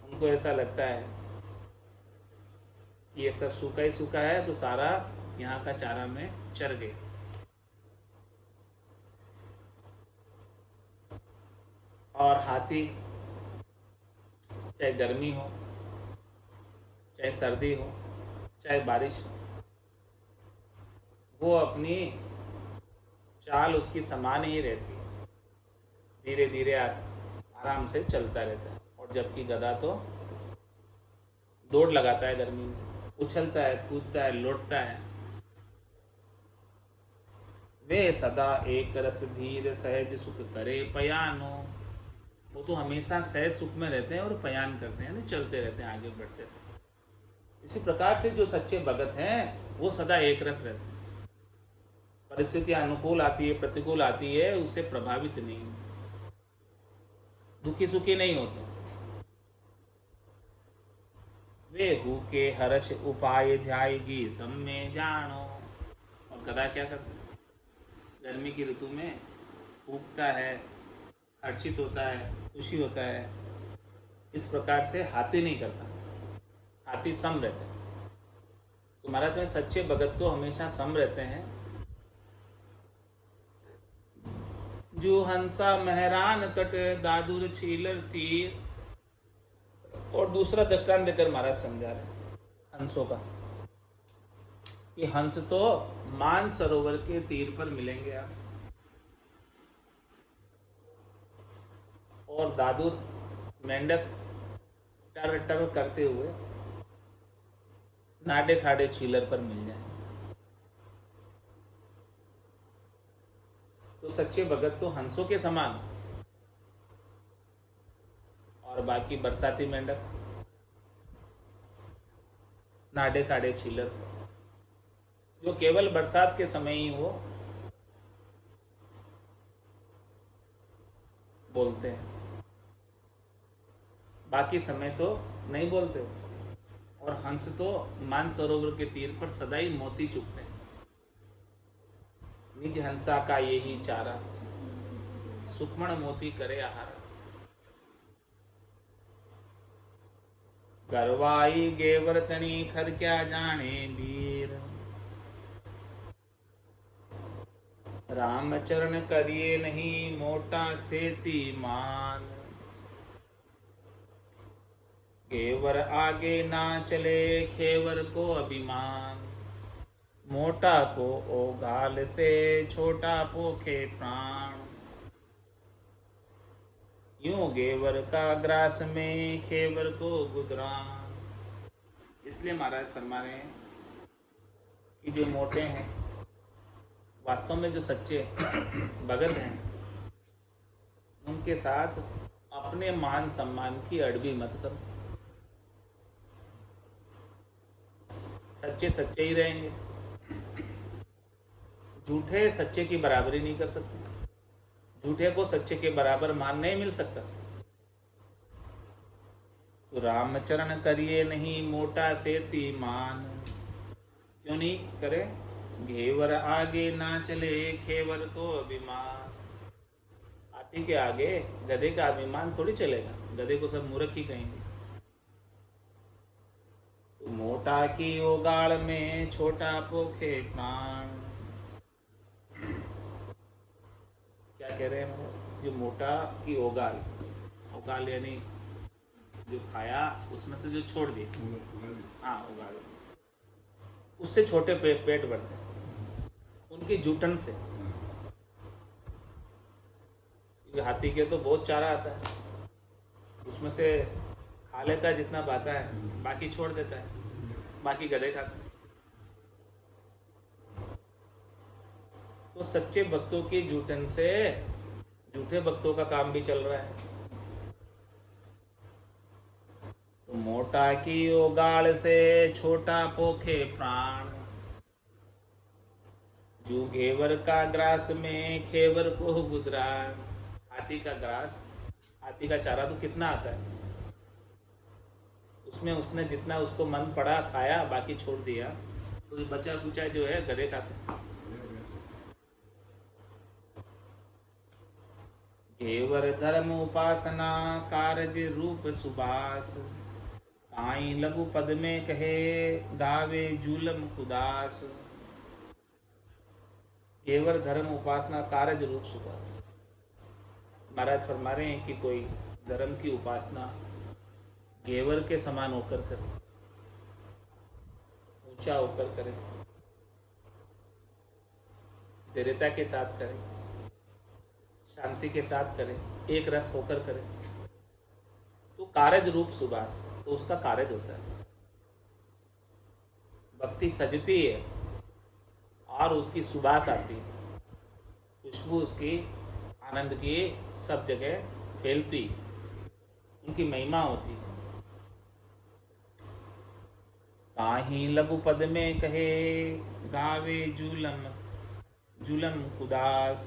उनको ऐसा लगता है कि ये सब सूखा ही सूखा है तो सारा यहाँ का चारा में चर गए। और हाथी चाहे गर्मी हो, चाहे सर्दी हो, चाहे बारिश हो, वो अपनी चाल उसकी समान ही रहती है, धीरे धीरे आराम से चलता रहता है। और जबकि गधा तो दौड़ लगाता है गर्मी में, उछलता है, कूदता है, लौटता है। वे सदा एक रस धीर सहज सुख करे पयानो। वो तो हमेशा सहज सुख में रहते हैं और पयान करते हैं, चलते रहते हैं, आगे बढ़ते रहते हैं। इसी प्रकार से जो सच्चे भगत हैं वो सदा एक रस रहते हैं। परिस्थिति अनुकूल आती है, प्रतिकूल आती है, उससे प्रभावित नहीं होते, दुखी सुखी नहीं होते। वे हु के हर्ष उपाय ध्यायगी सब में जानो। और गधा क्या करता है? गर्मी की ऋतु में फूंकता है, हर्षित होता है, खुशी होता है। इस प्रकार से हाथी नहीं करता, हाथी सम रहते हैं। तो महाराज में सच्चे भगत तो हमेशा सम रहते हैं। जो हंसा मेहरान तट दादुर छीलर तीर। और दूसरा दृष्टांत देकर महाराज समझा रहे हैं हंसों का, कि हंस तो मान सरोवर के तीर पर मिलेंगे आप, और दादुर मेंढक टर टर करते हुए नाडे खाडे छीलर पर मिल जाए। तो सच्चे भगत तो हंसों के समान, और बाकी बरसाती मेंढक नाडे खाडे छीलर, जो केवल बरसात के समय ही वो बोलते हैं, बाकी समय तो नहीं बोलते। और हंस तो मानसरोवर के तीर पर सदा ही मोती चुगते हैं। निज हंसा का यही चारा, सुखमण मोती करे आहार। करवाई गेवरतनी खर क्या जाने वीर, रामचरण करिए नहीं मोटा सेती मान। केवर आगे ना चले खेवर को अभिमान, मोटा को ओ गाल से छोटा पोखे प्राण। यूं गेवर का ग्रास में खेवर को गुदरान। इसलिए महाराज फरमा रहे हैं कि जो मोटे हैं, वास्तव में जो सच्चे भगत हैं, उनके साथ अपने मान सम्मान की अड़बी मत करो। सच्चे सच्चे ही रहेंगे, झूठे सच्चे की बराबरी नहीं कर सकते, झूठे को सच्चे के बराबर मान नहीं मिल सकता। तो रामचरण करिए नहीं मोटा सेती मान। क्यों नहीं करे? घेवर आगे ना चले खेवर को अभिमान। हाथी के आगे गधे का अभिमान थोड़ी चलेगा, गधे को सब मूर्ख ही कहेंगे। तो मोटा की ओगाड़ में छोटा पोखे प्राण। क्या कह रहे हैं? जो मोटा की ओगाल, ओगाल यानी जो खाया उसमें से जो छोड़ दिए, हाँ ओगाल, उससे छोटे पेट बढ़ते हैं उनकी जूठन से। हाथी के तो बहुत चारा आता है, उसमें से खा लेता है जितना बाता है, बाकी छोड़ देता है, बाकी गधे खाते हैं। तो सच्चे भक्तों की जूठन से झूठे भक्तों का काम भी चल रहा है। तो मोटा की ओगाड़ से छोटा पोखे प्राण। जो घेवर का ग्रास में खेवर को गुदरान। हाथी का ग्रास, हाथी का चारा तो कितना आता है, उसमें उसने जितना उसको मन पड़ा खाया, बाकी छोड़ दिया, तो बचा कुचा जो है गधे खाते हैं। केवर धर्म उपासना कारज रूप सुबास। ताई लघु पद में कहे गावे जूलम खुदास। केवर धर्म उपासना कारज रूप सुबास। महाराज फरमा रहे हैं कि कोई धर्म की उपासना घेवर के समान होकर करे, ऊंचा होकर करे, दृढ़ता के साथ करे, शांति के साथ करे, एक रस होकर करे, तो कारज रूप सुबास, तो उसका कारज होता है। भक्ति सजती है और उसकी सुबास आती है, खुशबू उसकी आनंद की सब जगह फैलती, उनकी महिमा होती है। ताहि लघु पद में कहे गावे जुलम जुलम कुदास।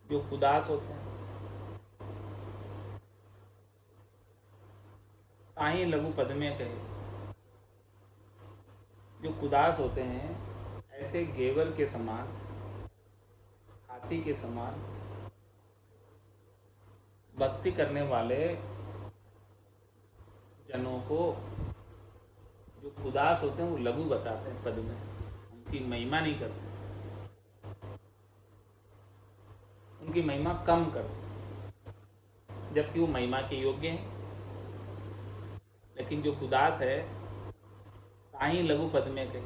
जो कुदास होते हैं, ताहि लघु पद में कहे, जो कुदास होते हैं ऐसे गेवर के समान, हाथी के समान भक्ति करने वाले जनों को जो कुदास होते हैं वो लघु बताते हैं, पद में उनकी महिमा नहीं करते, उनकी महिमा कम करते, जबकि वो महिमा के योग्य हैं। लेकिन जो कुदास है, ताही लघु पद में कहे,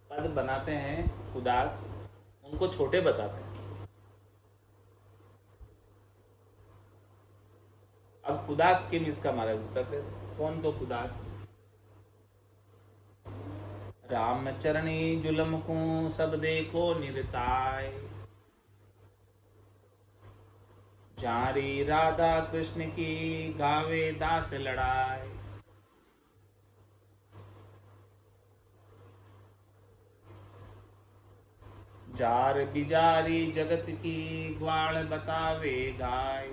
पद बनाते हैं कुदास, उनको छोटे बताते हैं। अब कुदास किम, इसका हमारा उत्तर दे, कौन तो कुदास? राम चरणी जुलम को सब देखो निरताय, जारी राधा कृष्ण की गावे दास लड़ाई। जार बिजारी जगत की ग्वाल बतावे गाय,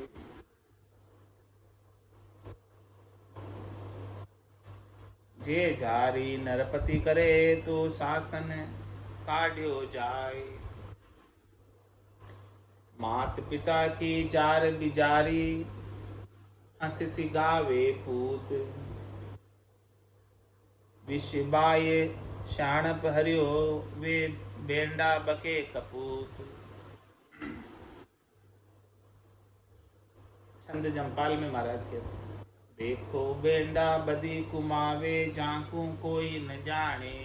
जे जारी नरपति करे तो शासन काढ़्यो जाए। मात पिता की जार बिजारी हंस गावे पूत, विश्वबाय शाणप हरियो वे बेंडा बके कपूत। छंद जमपाल में महाराज कहते हैं, देखो बेंडा बदी कुमावे जाकू कोई न जाने,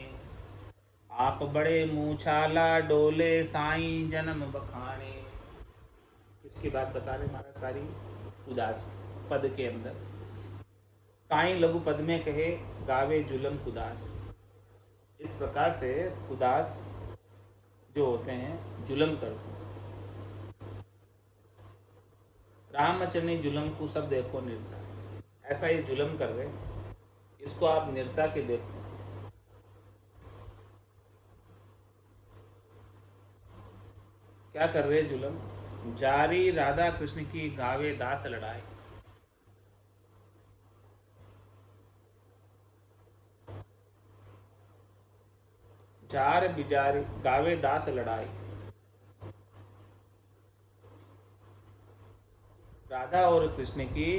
आप बड़े मूछाला डोले साईं जन्म बखाने। किसकी बात बता रहे महाराज? सारी उदास पद के अंदर। ताई लघु पद में कहे गावे जुलम कुदास। इस प्रकार से कुदास जो होते हैं जुलम करते हैं। रामचरणी जुलम को सब देखो निर्ता, ऐसा ये जुलम कर रहे, इसको आप निर्ता के देखो। क्या कर रहे जुलम? जारी राधा कृष्ण की गावे दास लड़ाई। जार बिजारी गावे दास लड़ाई, राधा और कृष्ण की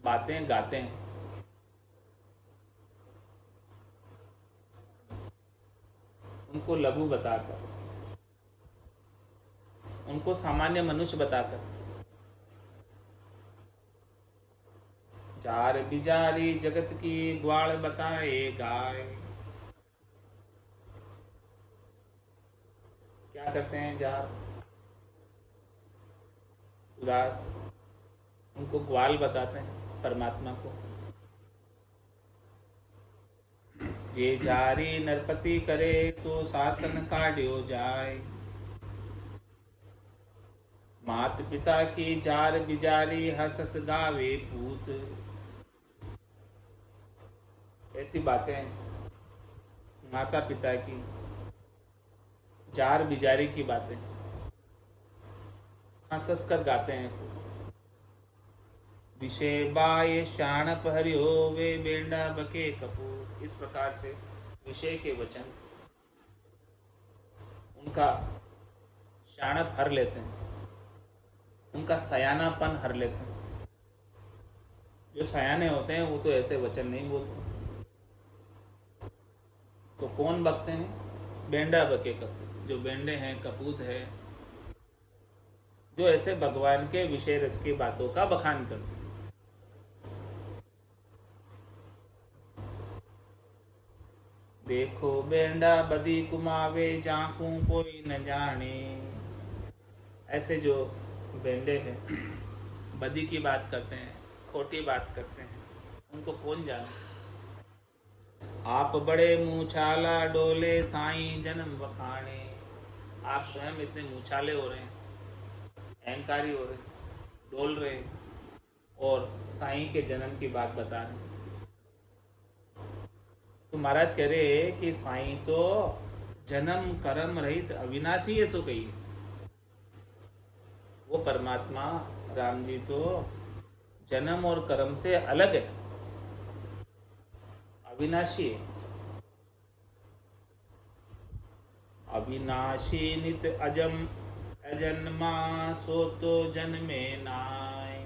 बातें गाते हैं। उनको लघु बताकर, उनको सामान्य मनुष्य बताकर। जार बिजारी जगत की ग्वाल बताए गाय। क्या करते हैं जार उदास? उनको ग्वाल बताते हैं परमात्मा को। जे जारी नरपति करे तो शासन काढ़्यो जाए, मात पिता की जार बिजारी हंस गावे पूत। ऐसी बातें माता पिता की जार बिजारी की बातें हंस कर गाते हैं। विषय बाय शाणप हरियो वे बेंडा बके कपूर। इस प्रकार से विषय के वचन उनका शाणप हर लेते हैं, उनका सयानापन हर लेते हैं। जो सयाने होते हैं वो तो ऐसे वचन नहीं बोलते। तो कौन बकते हैं? बेंडा बके कपूत। जो बेंडे हैं, कपूत है, जो ऐसे भगवान के विषय रस की बातों का बखान करते हैं। देखो बेंडा बदी कुमावे जाकू कोई न जाने। ऐसे जो बेंडे हैं बदी की बात करते हैं, खोटी बात करते हैं, उनको कौन जाने। आप बड़े मूछाला डोले साईं जन्म बखाने। आप स्वयं इतने मूछाले हो रहे हैं, अहंकारी हो रहे हैं, डोल रहे हैं, और साईं के जन्म की बात बता रहे हैं। तो महाराज कह रहे कि साईं तो जन्म कर्म रहित अविनाशी है, सो कहिए। वो परमात्मा राम जी तो जन्म और कर्म से अलग है, अविनाशी है। अविनाशी नित अजम अजन्मा सो तो जन्मे नाय।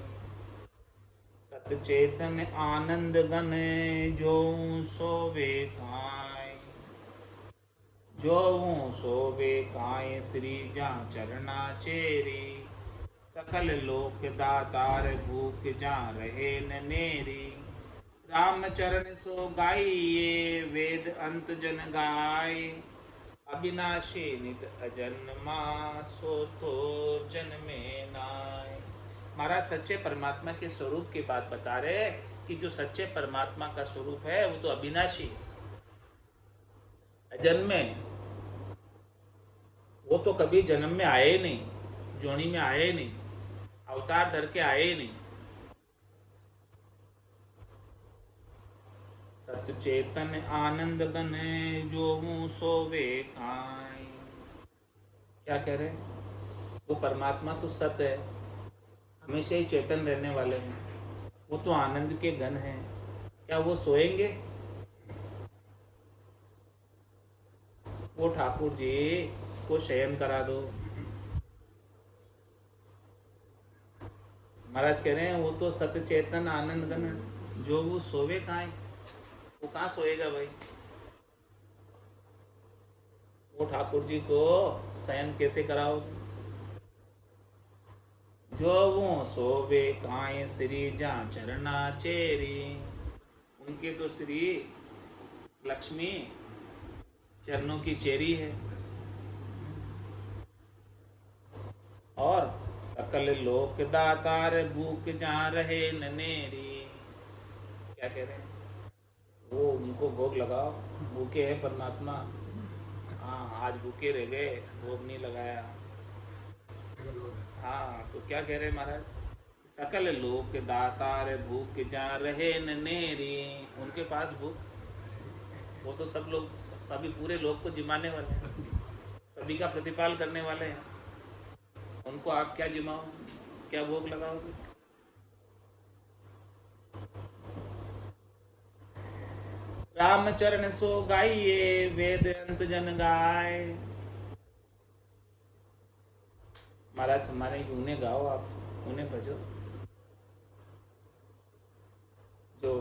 सत चेतन आनंद गण जो सोवे काय। जो सोवे काय श्री जा चरना चेरी। सकल लोक दातार भूख जा रहे न नेरी। राम चरण सो गाइए वेद अंत जन गाय। अविनाशी नित अजन्मा सो तो जन्मे नाय। महाराज सच्चे परमात्मा के स्वरूप की बात बता रहे कि जो सच्चे परमात्मा का स्वरूप है वो तो अविनाशी है, अजन्मे। वो तो कभी जन्म में आए ही नहीं, जोनी में आए ही नहीं, अवतार धर के आए ही नहीं। सत चेतन आनंद गण जो मुँह सोवे काई। क्या कह रहे? वो परमात्मा तो सत है, हमेशा ही चेतन रहने वाले हैं। वो तो आनंद के गण हैं, क्या वो सोएंगे? वो ठाकुर जी को शयन करा दो। महाराज कह रहे हैं वो तो सत चेतन आनंद गण, जो वो सोवे कहाँ है? वो कहाँ सोएगा भाई? वो ठाकुर जी को शयन कैसे कराओगे? जो वो सोवे काए श्री जा चरना चेरी। उनके तो श्री लक्ष्मी चरणों की चेरी है। और सकल लोक दातार भूख जा रहे ननेरी। क्या कह रहे हैं? वो उनको भोग लगाओ, भूखे है परमात्मा। हाँ, आज भूखे रह गए, भोग नहीं लगाया। हाँ, तो क्या कह रहे महाराज? सकल लोक दातार भूख जा रहे ननेरी। उनके पास भूख, वो तो सब लोग, सभी पूरे लोक को जिमाने वाले हैं, सभी का प्रतिपाल करने वाले हैं। उनको आप क्या जिमाओ, क्या भोग लगाओगे? रामचरण सो गाइए वेद अंत जन गाय। महाराज हमारे उन्हें गाओ, आप उन्हें भजो जो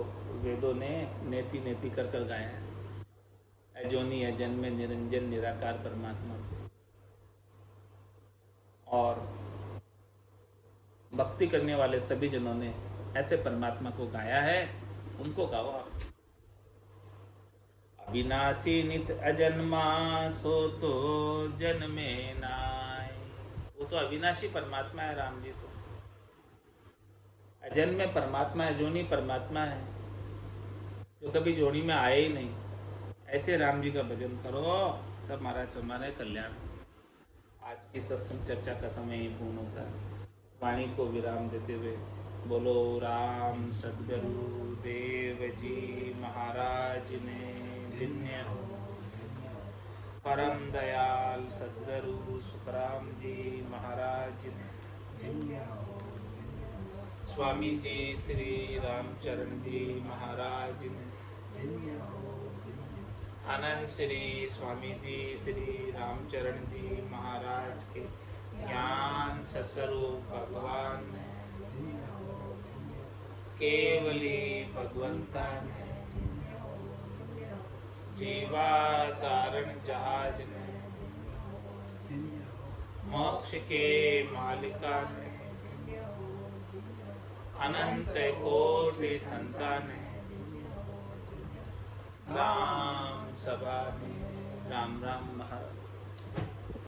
वेदों ने नेति नेति कर कर गाया है। अजोनी अजन्मे निरंजन निराकार परमात्मा। और भक्ति करने वाले सभी जनों ने ऐसे परमात्मा को गाया है, उनको गाओ आप। अविनाशी नित अजन्मा सो तो जन्मे नाय। वो तो अविनाशी परमात्मा है राम जी। तो अजन्मे परमात्मा है, जोनी परमात्मा है, जो कभी जोड़ी में आए ही नहीं। ऐसे राम जी का भजन करो, तब महाराज हमारे कल्याण। आज की सत्संग चर्चा का समय ही पूर्ण होता है। वाणी को विराम देते हुए बोलो राम सद्गुरु देव जी महाराज ने धन्य हो। परम दयाल सद्गुरु सुखराम जी महाराज ने धन्य हो। स्वामी जी श्री रामचरण जी महाराज ने धन्य हो। आनंद श्री स्वामी जी श्री रामचरण जी महाराज के ज्ञान स्वरूप भगवान केवली भगवंता ने जीवा तारण जहाज ने मोक्ष के मालिका ने अनंत कोटि संतान राम सभा में राम राम महाराज।